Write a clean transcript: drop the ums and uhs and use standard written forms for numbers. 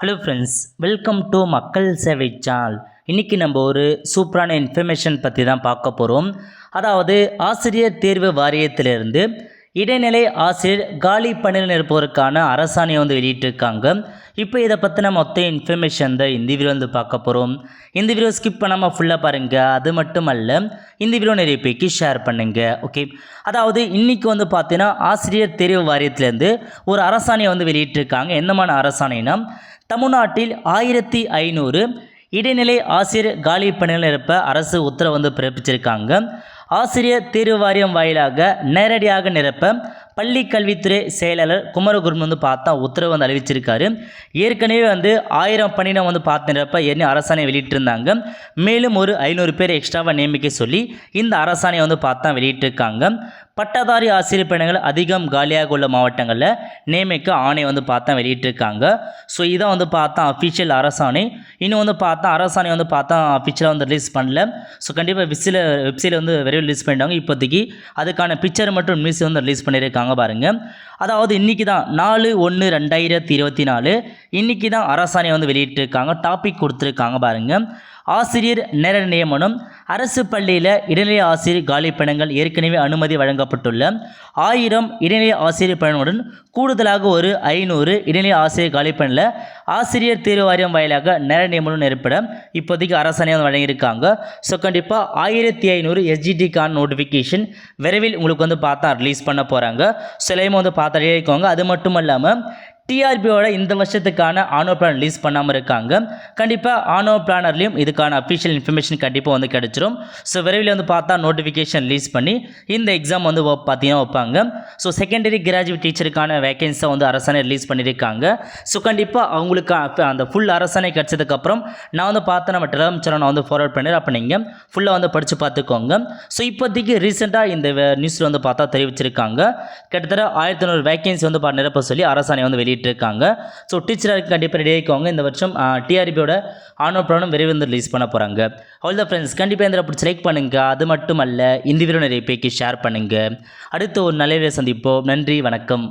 Hello friends, welcome to மக்கள் சேவை channel. இன்றைக்கி நம்ம ஒரு சூப்பரான இன்ஃபர்மேஷன் பற்றி தான் பார்க்க போகிறோம். அதாவது ஆசிரியர் தேர்வு வாரியத்திலிருந்து இடைநிலை ஆசிரியர் காலி பணியில் இருப்பவருக்கான அரசாணையை வெளியிட்டிருக்காங்க. இப்போ இதை பற்றின மொத்த இன்ஃபர்மேஷன் தான் இந்த வீடியோ பார்க்க போகிறோம். இந்த வீடியோ ஸ்கிப் பண்ணாமல் ஃபுல்லாக பாருங்கள். அது மட்டும் அல்ல, இந்த வீடியோ நிறைய பேருக்கு ஷேர் பண்ணுங்கள். ஓகே, அதாவது இன்றைக்கி பார்த்தீங்கன்னா ஆசிரியர் தேர்வு வாரியத்திலேருந்து ஒரு அரசாணையை வெளியிட்டிருக்காங்க. என்னமான அரசாணைனா, தமிழ்நாட்டில் 1500 இடைநிலை ஆசிரியர் காலி பணியில் இருப்ப அரசு உத்தரவு பிறப்பிச்சிருக்காங்க. ஆசிரியர் தேர்வு வாரியம் வாயிலாக நேரடியாக நிரப்ப பள்ளி கல்வித்துறை செயலாளர் குமரகுருமன் உத்தரவு அறிவிச்சிருக்காரு. ஏற்கனவே 1000 பணியினை பார்த்து நிரப்ப அரசாணை வெளியிட்டிருந்தாங்க. மேலும் ஒரு 500 பேர் எக்ஸ்ட்ராவாக நியமிக்க சொல்லி இந்த அரசாணையை வெளியிட்டிருக்காங்க. பட்டதாரி ஆசிரியர் பணிகள் அதிகம் காலியாக உள்ள மாவட்டங்களில் நியமிக்க ஆணை வெளியிட்டிருக்காங்க. ஸோ இதான் அஃபிஷியல் அரசாணை. இன்னும் அரசாணை அஃபிஷியலாக ரிலீஸ் பண்ணல. ஸோ கண்டிப்பாக வெப்சைட்டில் விரைவில் ரிலீஸ் பண்ணிட்டாங்க. இப்போதைக்கு அதுக்கான பிக்சர் மற்றும் நியூஸ் ரிலீஸ் பண்ணியிருக்காங்க பாருங்கள். அதாவது இன்றைக்கி தான் 4/1/2024 இன்றைக்கி தான் அரசாணை வெளியிட்டிருக்காங்க. டாபிக் கொடுத்துருக்காங்க பாருங்கள். ஆசிரியர் நேர நியமனம். அரசு பள்ளியில் இடைநிலை ஆசிரியர் காலி பணிகள் ஏற்கனவே அனுமதி வழங்கப்பட்டுள்ள 1000 இடைநிலை ஆசிரியர் பணியுடன் கூடுதலாக ஒரு 500 இடைநிலை ஆசிரியர் காலி பணியில் ஆசிரியர் தேர்வு வாரியம் வாயிலாக நேர நியமனம் ஏற்பட இப்போதைக்கு அரசாணை வழங்கியிருக்காங்க. ஸோ கண்டிப்பாக 1500 எஸ்ஜிடிக்கான நோட்டிஃபிகேஷன் விரைவில் உங்களுக்கு ரிலீஸ் பண்ண போகிறாங்க. சிலையும் பார்த்து இருக்கோங்க. அது மட்டும் இல்லாமல் டிஆர்பியோட இந்த வருஷத்துக்கான ஆனோ பிளான் ரிலீஸ் பண்ணாமல் இருக்காங்க. கண்டிப்பாக ஆனோ பிளானர்லேயும் இதுக்கான அஃபிஷியல் இன்ஃபர்மேஷன் கண்டிப்பாக கிடச்சிரும். ஸோ விரைவில் நோட்டிஃபிகேஷன் ரிலீஸ் பண்ணி இந்த எக்ஸாம் பார்த்தீங்கன்னா வைப்பாங்க. ஸோ செகண்டரி கிராஜுவேட் டீச்சருக்கான வேகன்ஸை அரசாணை ரிலீஸ் பண்ணியிருக்காங்க. ஸோ கண்டிப்பாக அவங்களுக்கு அந்த ஃபுல் அரசாணை கிடச்சதுக்கப்புறம் நான் நம்ம டெலிகிராம் சேனல் நான் ஃபார்வர்ட் பண்ணிடுறேன். அப்போ நீங்கள் ஃபுல்லாக படித்து பார்த்துக்கோங்க. ஸோ இப்போதைக்கு ரீசெண்டாக இந்த நியூஸில் தெரிவிச்சிருக்காங்க. கிட்டத்தட்ட 1500 வேகன்சி நிரப்ப சொல்லி அரசாணை வெளியிட்டிருக்காங்க. ஸோ டீச்சருக்கு கண்டிப்பாக ரெடி ஆகிக்கோங்க. இந்த வருஷம் டிஆர்பியோட ஆனோ ப்ராப்ளம் விரைவில் ரிலீஸ் பண்ண போகிறாங்க. அவ்வளோ தான் ஃப்ரெண்ட்ஸ், கண்டிப்பாக இந்த பிடிச்சி லைக் பண்ணுங்கள். அது மட்டும் அல்ல, இந்த வீடியோ நிறைய பேருக்கு ஷேர் பண்ணுங்கள். அடுத்து ஒரு நல்ல வீடியோ சந்திப்போம். நன்றி, வணக்கம்.